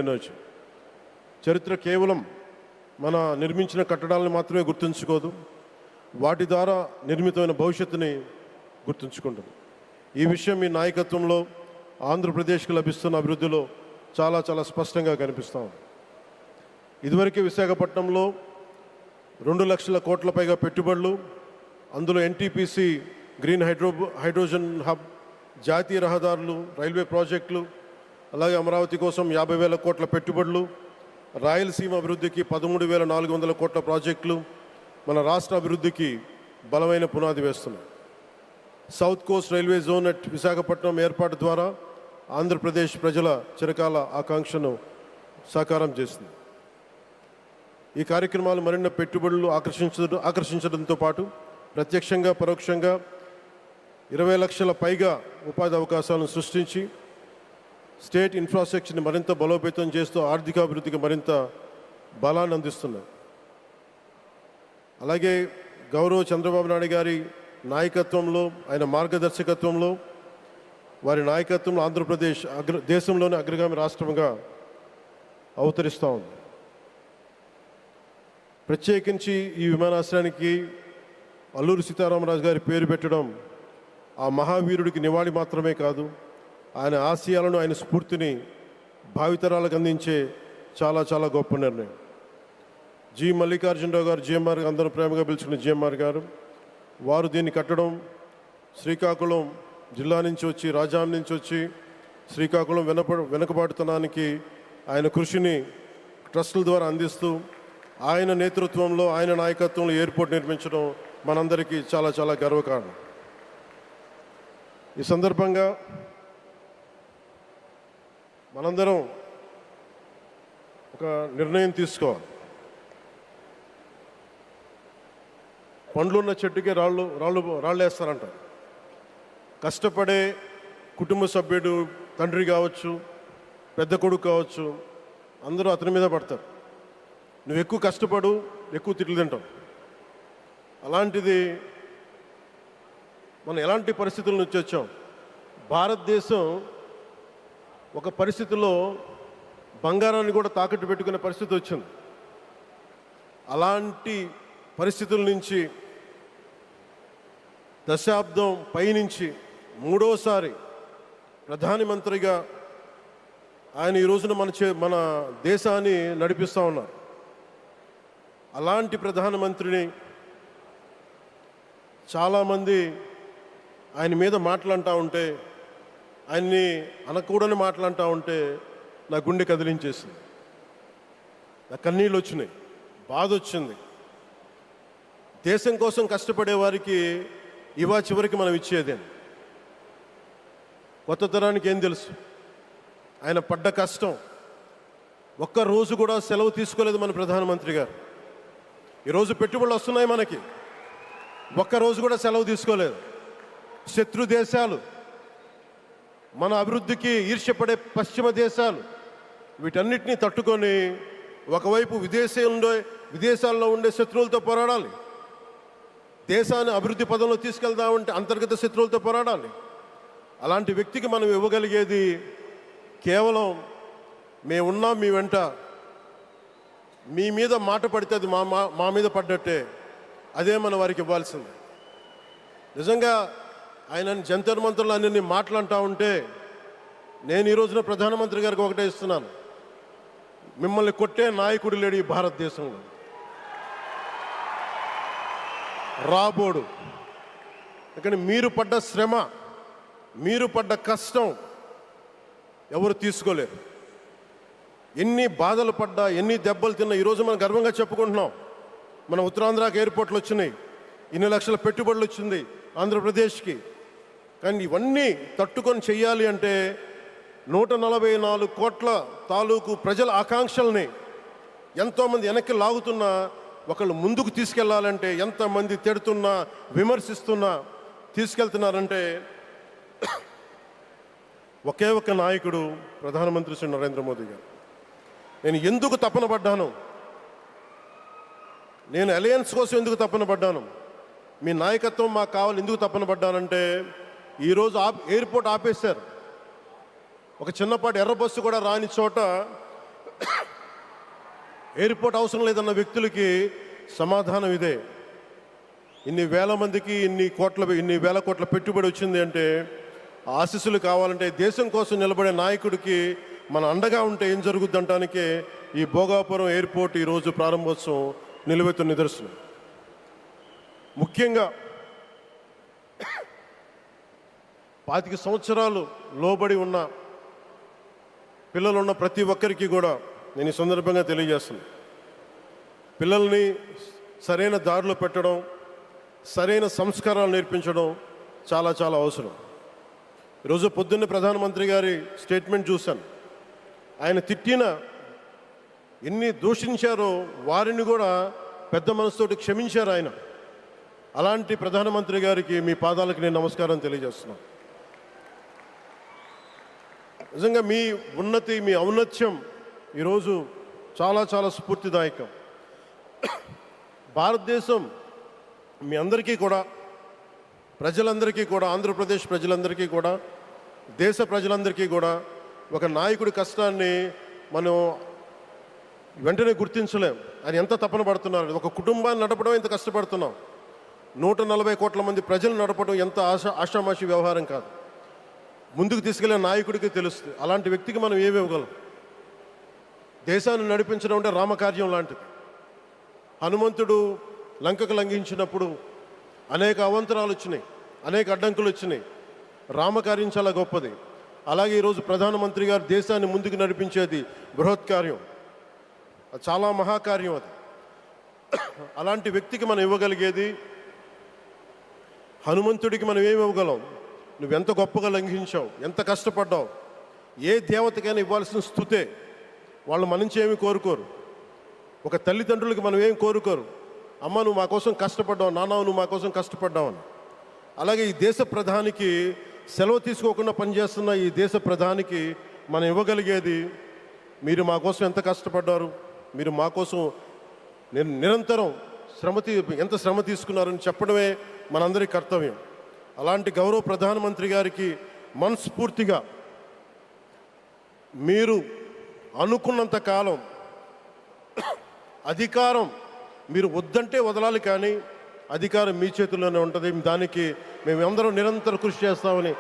Energy చరిత్ర కేవలం మన నిర్మించిన కట్టడాలను మాత్రమే గుర్తుంచుకోదు, వాటి ద్వారా నిర్మితమైన భవిష్యత్తుని గుర్తుంచుకుంటుంది. ఈ విషయం మీ నాయకత్వంలో ఆంధ్రప్రదేశ్కి లభిస్తున్న అభివృద్ధిలో చాలా చాలా స్పష్టంగా కనిపిస్తూ ఉంది. ఇదివరకే విశాఖపట్నంలో 2 లక్షల కోట్ల పైగా పెట్టుబడులు, అందులో ఎన్టీపీసీ గ్రీన్ హైడ్రోజన్ హబ్, జాతీయ రహదారులు, రైల్వే ప్రాజెక్టులు, అలాగే అమరావతి కోసం 50,000 కోట్ల పెట్టుబడులు, రాయలసీమ అభివృద్ధికి 13,400 కోట్ల ప్రాజెక్టులు మన రాష్ట్ర అభివృద్ధికి బలమైన పునాది వేస్తున్నాయి. South Coast railway zone at Visakhapatnam ఏర్పాటు ద్వారా ఆంధ్రప్రదేశ్ ప్రజల చిరకాల ఆకాంక్షను సాకారం చేస్తుంది. ఈ కార్యక్రమాలు మరిన్ని పెట్టుబడులు ఆకర్షించడంతో పాటు ప్రత్యక్షంగా పరోక్షంగా 20 లక్షల పైగా ఉపాధి అవకాశాలను సృష్టించి స్టేట్ ఇన్ఫ్రాస్ట్రక్చర్ని మరింత బలోపేతం చేస్తూ ఆర్థికాభివృద్ధికి మరింత బలాన్ని అందిస్తున్నాయి. అలాగే గౌరవ చంద్రబాబు నాయుడు గారి నాయకత్వంలో, ఆయన మార్గదర్శకత్వంలో, వారి నాయకత్వంలో ఆంధ్రప్రదేశ్ దేశంలోని అగ్రగామి రాష్ట్రంగా అవతరిస్తూ ఉంది. ప్రత్యేకించి ఈ విమానాశ్రయానికి అల్లూరి సీతారామరాజు గారి పేరు పెట్టడం ఆ మహావీరుడికి నివాళి మాత్రమే కాదు, ఆయన ఆశయాలను, ఆయన స్ఫూర్తిని భావితరాలకు అందించే చాలా చాలా గొప్ప నిర్ణయం. జి మల్లికార్జునరావు గారు, జిఎంఆర్, అందరూ ప్రేమగా పిలుచుకున్న జిఎంఆర్ గారు, వారు దీన్ని కట్టడం శ్రీకాకుళం జిల్లా నుంచి వచ్చి, రాజాం నుంచి వచ్చి శ్రీకాకుళం వెనుకబాటుతనానికి ఆయన కృషిని ట్రస్టుల ద్వారా అందిస్తూ ఆయన నేతృత్వంలో, ఆయన నాయకత్వంలో ఎయిర్పోర్ట్ నిర్మించడం మనందరికీ చాలా చాలా గర్వకారణం. ఈ సందర్భంగా మనందరం ఒక నిర్ణయం తీసుకోవాలి. పండ్లున్న చెట్టుకే రాళ్ళు వేస్తారంట. కష్టపడే కుటుంబ సభ్యుడు, తండ్రి కావచ్చు, పెద్ద కొడుకు కావచ్చు, అందరూ అతని మీద పడతారు. నువ్వు ఎక్కువ కష్టపడు, ఎక్కువ తిట్లు తింటావు. అలాంటిది మనం ఎలాంటి పరిస్థితుల నుంచి వచ్చాం? భారతదేశం ఒక పరిస్థితిలో బంగారాన్ని కూడా తాకట్టు పెట్టుకునే పరిస్థితి వచ్చింది. అలాంటి పరిస్థితుల నుంచి దశాబ్దం పైనుంచి 3వసారి ప్రధానమంత్రిగా ఆయన ఈ రోజున మన దేశాన్ని నడిపిస్తూ ఉన్నారు. అలాంటి ప్రధానమంత్రిని చాలామంది ఆయన మీద మాట్లాడుతూ ఉంటే, ఆయన్ని అనకూడని మాట్లాడుతూ ఉంటే నా గుండె కదిలించేసింది, నా కన్నీళ్ళు వచ్చినాయి, బాధ వచ్చింది. దేశం కోసం కష్టపడే వారికి చివరికి మనం ఇచ్చేదేం? కొత్త తరానికి ఏం తెలుసు? ఆయన పడ్డ కష్టం. ఒక్కరోజు కూడా సెలవు తీసుకోలేదు మన ప్రధానమంత్రి గారు. ఈరోజు పెట్టుబడులు వస్తున్నాయి మనకి, ఒక్కరోజు కూడా సెలవు తీసుకోలేదు. శత్రు దేశాలు, మన అభివృద్ధికి ఈర్ష్యపడే పశ్చిమ దేశాలు, వీటన్నిటినీ తట్టుకొని ఒకవైపు విదేశాల్లో ఉండే శత్రువులతో పోరాడాలి, దేశాన్ని అభివృద్ధి పదంలో తీసుకెళ్దామంటే అంతర్గత శత్రువులతో పోరాడాలి. అలాంటి వ్యక్తికి మనం ఇవ్వగలిగేది కేవలం మేమున్నాం మీ వెంట, మీ మీద మాట పడితే అది మా మీద పడ్డట్టే, అదే మనం వారికి ఇవ్వాల్సింది. నిజంగా ఆయన జంతర్ మంత్రులు అన్ని మాట్లాడుతూ ఉంటే నేను ఈ రోజున ప్రధానమంత్రి గారికి ఒకటే ఇస్తున్నాను, మిమ్మల్ని కొట్టే నాయకుడు లేడు ఈ భారతదేశంలో, రాబోడు. కానీ మీరు పడ్డ శ్రమ, మీరు పడ్డ కష్టం ఎవరు తీసుకోలేరు. ఎన్ని బాధలు పడ్డా, ఎన్ని దెబ్బలు తిన్నా ఈరోజు మనం గర్వంగా చెప్పుకుంటున్నాం. మన ఉత్తరాంధ్రకి ఎయిర్పోర్ట్లు వచ్చినాయి, ఇన్ని లక్షల పెట్టుబడులు వచ్చింది ఆంధ్రప్రదేశ్కి. కానీ ఇవన్నీ తట్టుకొని చెయ్యాలి అంటే 144 కోట్ల తాలూకు ప్రజల ఆకాంక్షల్ని ఎంతోమంది వెనక్కి లాగుతున్నా, ఒకళ్ళు ముందుకు తీసుకెళ్లాలంటే ఎంతమంది తిడుతున్నా, విమర్శిస్తున్నా తీసుకెళ్తున్నారంటే ఒకే ఒక్క నాయకుడు, ప్రధానమంత్రి శ్రీ నరేంద్ర మోదీ గారు. నేను ఎందుకు తపన పడ్డాను, నేను అలయన్స్ కోసం ఎందుకు తపన పడ్డాను, మీ నాయకత్వం మాకు కావాలి ఎందుకు తపన పడ్డానంటే, ఈరోజు ఎయిర్పోర్ట్ ఆపేశారు. ఒక చిన్నపాటి ఎర్ర బస్సు కూడా రాని చోట ఎయిర్పోర్ట్ అవసరం లేదన్న వ్యక్తులకి సమాధానం ఇదే. ఇన్ని వేల మందికి ఇన్ని వేల కోట్ల పెట్టుబడి వచ్చింది అంటే ఆశీస్సులు కావాలంటే దేశం కోసం నిలబడే నాయకుడికి మన అండగా ఉంటే ఏం జరుగుద్ది అంటానికే ఈ భోగాపురం ఎయిర్పోర్ట్ ఈరోజు ప్రారంభోత్సవం నిలువెత్తు నిదర్శనం. ముఖ్యంగా 25 సంవత్సరాలు లోబడి ఉన్న పిల్లలు ఉన్న ప్రతి ఒక్కరికి కూడా నేను ఈ సందర్భంగా తెలియజేస్తున్నాను. పిల్లల్ని సరైన దారిలో పెట్టడం, సరైన సంస్కారాలు నేర్పించడం చాలా చాలా అవసరం. ఈరోజు పొద్దున్నే ప్రధానమంత్రి గారి స్టేట్మెంట్ చూశాను. ఆయన తిట్టిన ఎన్ని దూషించారో వారిని కూడా పెద్ద మనసుతోటి క్షమించారు ఆయన. అలాంటి ప్రధానమంత్రి గారికి మీ పాదాలకు నేను నమస్కారం తెలియజేస్తున్నాను. నిజంగా మీ ఉన్నతి, మీ ఔన్నత్యం ఈరోజు చాలా చాలా స్ఫూర్తిదాయకం. భారతదేశం మీ అందరికీ కూడా, ప్రజలందరికీ కూడా, ఆంధ్రప్రదేశ్ ప్రజలందరికీ కూడా, దేశ ప్రజలందరికీ కూడా ఒక నాయకుడి కష్టాన్ని మనం వెంటనే గుర్తించలేం. ఆయన ఎంత తపన పడుతున్నారు. ఒక కుటుంబాన్ని నడపడం ఎంత కష్టపడుతున్నాం. 140 కోట్ల మంది ప్రజలు నడపడం ఎంత ఆషామాషి వ్యవహారం కాదు. ముందుకు తీసుకెళ్లే నాయకుడికి తెలుస్తుంది. అలాంటి వ్యక్తికి మనం ఏమి ఇవ్వగలం. దేశాన్ని నడిపించడం అంటే రామకార్యం లాంటిది. హనుమంతుడు లంకకు లంఘించినప్పుడు అనేక అవాంతరాలు వచ్చినాయి, అనేక అడ్డంకులు వచ్చినాయి. రామకార్యం చాలా గొప్పది. అలాగే ఈరోజు ప్రధానమంత్రి గారు దేశాన్ని ముందుకు నడిపించేది బృహత్కార్యం, చాలా మహాకార్యం అది. అలాంటి వ్యక్తికి మనం ఇవ్వగలిగేది, హనుమంతుడికి మనం ఏమి ఇవ్వగలం? నువ్వెంత గొప్పగా లంఘించావు, ఎంత కష్టపడ్డావు. ఏ దేవతకైనా ఇవ్వాల్సిన స్తుతే. వాళ్ళు మన నుంచి ఏమి కోరుకోరు. ఒక తల్లిదండ్రులకి మనం ఏం కోరుకోరు. అమ్మ నువ్వు మా కోసం కష్టపడ్డావు, నాన్న నువ్వు మా కోసం కష్టపడ్డావు అని. అలాగే ఈ దేశ ప్రధానికి, సెలవు తీసుకోకుండా పనిచేస్తున్న ఈ దేశ ప్రధానికి మనం ఇవ్వగలిగేది, మీరు మా కోసం ఎంత కష్టపడ్డారు, మీరు మా కోసం నిరంతరం ఎంత శ్రమ తీసుకున్నారని చెప్పడమే మనందరి కర్తవ్యం. అలాంటి గౌరవ ప్రధానమంత్రి గారికి మనస్ఫూర్తిగా మీరు అనుకున్నంత కాలం అధికారం మీరు వద్దంటే వదలాలి, కానీ అధికారం మీ చేతుల్లోనే ఉంటుంది. దానికి మేమందరం నిరంతరం కృషి చేస్తామని